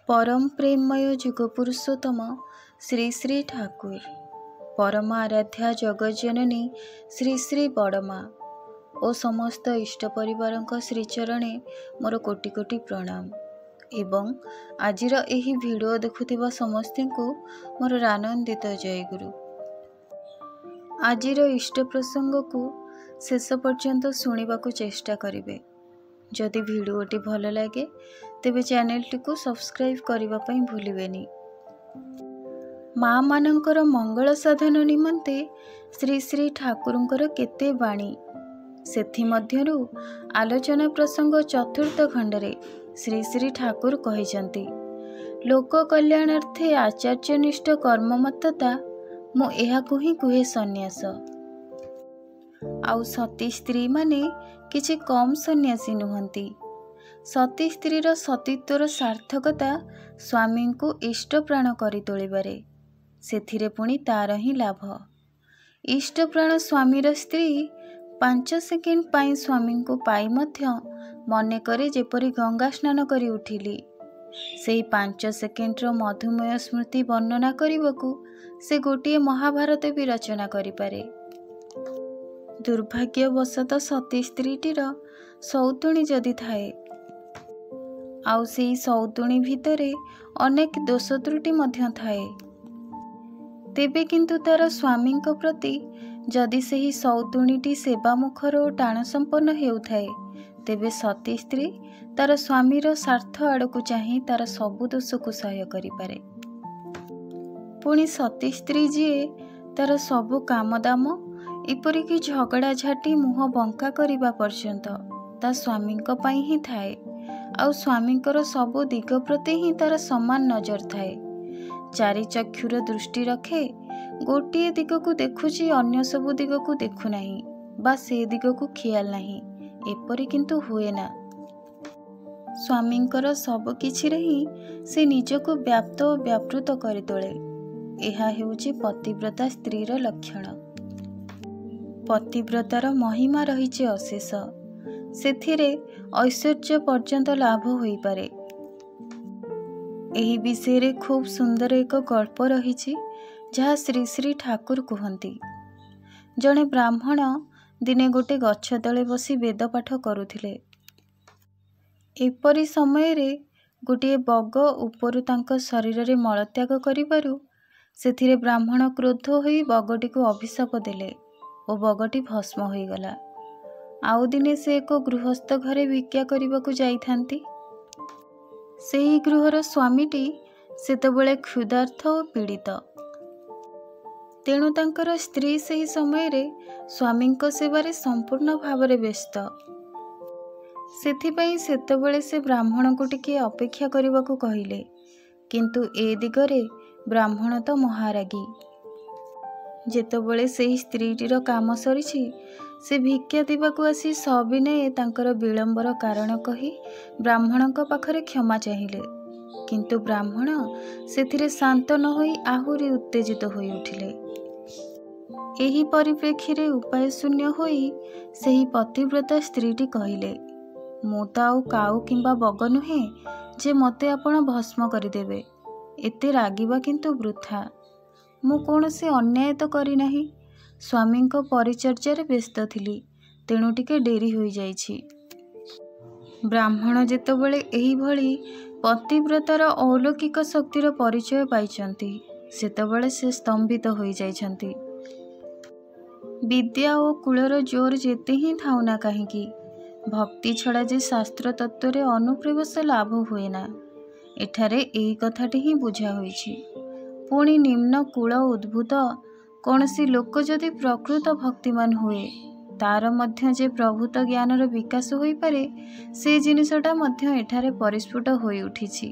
परम प्रेममय जुग पुरुषोत्तम श्री श्री ठाकुर परम आराध्या जगज्जननी श्री श्री बड़मा और समस्त इष्ट परिवार श्रीचरणे मोर कोटि कोटि प्रणाम एवं आजिर एही वीडियो देखुथिबा समस्त को मोर आनंदित जयगुरु। आजिर इष्ट प्रसंग को शेष पर्यंत शुणा चेष्टा करिवे। जदि वीडियोटी भल लगे तेबे चैनल को सब्सक्राइब करने पर भूलिबेनी। माँ मानकर मंगल साधन निमंते श्री श्री ठाकुरंकर केते बाणी सेथि मध्यरु आलोचना प्रसंग चतुर्थ खंडरे श्री श्री ठाकुर कहिसंती लोक कल्याणार्थे आचार्यनिष्ठ कर्ममत्तता मु एहाकु ही कुहे सन्यास। आउ सती स्त्री माने किछि कम सन्यासी नुहंती। सती स्त्रीर सतीत्वर सार्थकता स्वामी को इष्ट प्राण करि तोलिबारे सेथिरे पुणी तार ही लाभ। इष्ट प्राण स्वामीर स्त्री 5 सेकेंड पाई स्वामी को पाई मध्य मने करे जेपरी गंगा स्नान करी उठिली। सेही 5 सेकेंडर मधुमेह स्मृति वर्णना करबाकू से गोटिए महाभारत भी रचना करिपारे। दुर्भाग्यवशत सती स्त्रीटीर सौतुणी जदि थाए आउ सेही सौतुणी भितरे अनेक दोष त्रुटि मध्य थाए तेबे किंतु तार स्वामी प्रति जदि सेही सौतुणीटी सेवा मुखर और टाण संपन्न हेउथाए तेबे सती स्त्री तार स्वामीर स्वार्थ आड़कू चाही तार सबु दोष को सह्य करिपारे। पुणी सती स्त्री जीए तार सबु काम दाम एपरिकी झगड़ा झाटी मुह बंका करने पर्यंत ता स्वामी ही थाए आउ स्वामींकर सबु दिग प्रति ही तार समान नजर थाए। चारि चक्षुर दृष्टि रखे गोटे दिग को देखुची अन्य सबु दिग को देखु नाही बा से दिग को ख्याल नाही एपरि किंतु हुए ना। स्वामींकर सब किछि रही से निजको व्याप्त और व्यापृत करि तोले। एहा हेउची पतिव्रता स्त्रीर लक्षण। पतिव्रतार महिमा रही अशेष सेथिरे ऐश्वर्य पर्यंत लाभ होई पारे। एही विषय रे खूब सुंदर एक गल्प रही जहाँ श्री श्री ठाकुर कहती जड़े ब्राह्मण दिने गोटे गछ तले बसी वेद पाठ करुथिले। एपरी समय रे गोटे बग उपरु तांको शरीर रे मलत्याग करिबारु सेथिरे ब्राह्मण क्रोध होई बगटी को अभिशाप देले और बगटी भस्म हो गला। आउ दिने से एक गृहस्थ घरे भिक्षा करबाकू जाइथांती। सेही गृहर स्वामीटी सेतबेले क्षुधार्थ और पीड़ित तेणु तांकर स्त्री सेही समय रे स्वामींको सेवारे संपूर्ण भावरे व्यस्त। सेथिपई सेतबेले से ब्राह्मण को टिके अपेक्षा करबाकू कहिले किंतु ए दिगरे ब्राह्मण तो महारागी। जेतबेले सेही स्त्रीटीर काम सरीछि से भिक्षा देबाकू आसी सविनये तांकर विलंबर कारण कही ब्राह्मणक पाखरे क्षमा चाहिले किंतु ब्राह्मण सेथिरे शांत न होई आहुरी उत्तेजित होई उठिले। एही परिप्रेक्षी उपाय शून्य होई सेही पतिव्रता स्त्रीटी कहिले मु तो आउ काऊ किंबा बग नुहे जे मते आपण भस्म करदेवे एते रागिबा किंतु वृथा। मु कौनसी अन्याय तो करी नाही स्वामी परिचर्यारे व्यस्त थिली तेणु टिके डेरी हो जाइछि। ब्राह्मण जेतबेले एही भली पतिव्रतार अलौकिक शक्तिर परिचय पाइछंती सेतबेले से स्तंभित हो जाइछंती। विद्या और कूलर जोर जेते ही थाउना काहेकि भक्ति छड़ा जे शास्त्र तत्वरे अनुप्रवेश लाभ हुए ना एठारे एही कथाटी ही बुझा होइछि। पुणी निम्न कूल उद्भूत कौनसी लोक जदि प्रकृत भक्तिमान हुए तार मध्य जे प्रभुत ज्ञानर विकास होई पारे से जिनिसटा मध्य एठारे परिस्फुट होई उठिछि।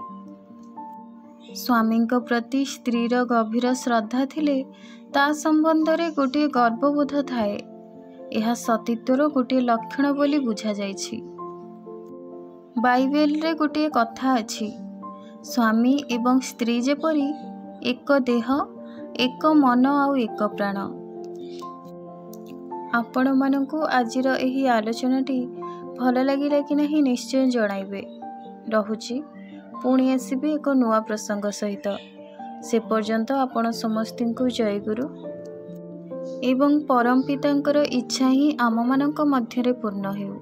स्वामींक प्रति स्त्रीर गभीर श्रद्धा थिले ता संबंध रे गोटे गर्वबोध थाए। यह सतीत्वर गोटे लक्षण बोली बुझा जाइछि। बाइबेल रे गोटे कथा अछि स्वामी एवं स्त्री जेपरी एक देह एक मन आउ एक प्राण। आपण मानकु आजिर एही आलोचनाटी भल लागिला कि नहीं निश्चय जणाइबे। रहुछि पुणी आसिबे एक नुआ प्रसंग सहित। से पर्यंत आपण समस्तिंकु जय गुरु एवं परम पितांकर इच्छा ही आम मानक मध्यरे पूर्ण हेउ।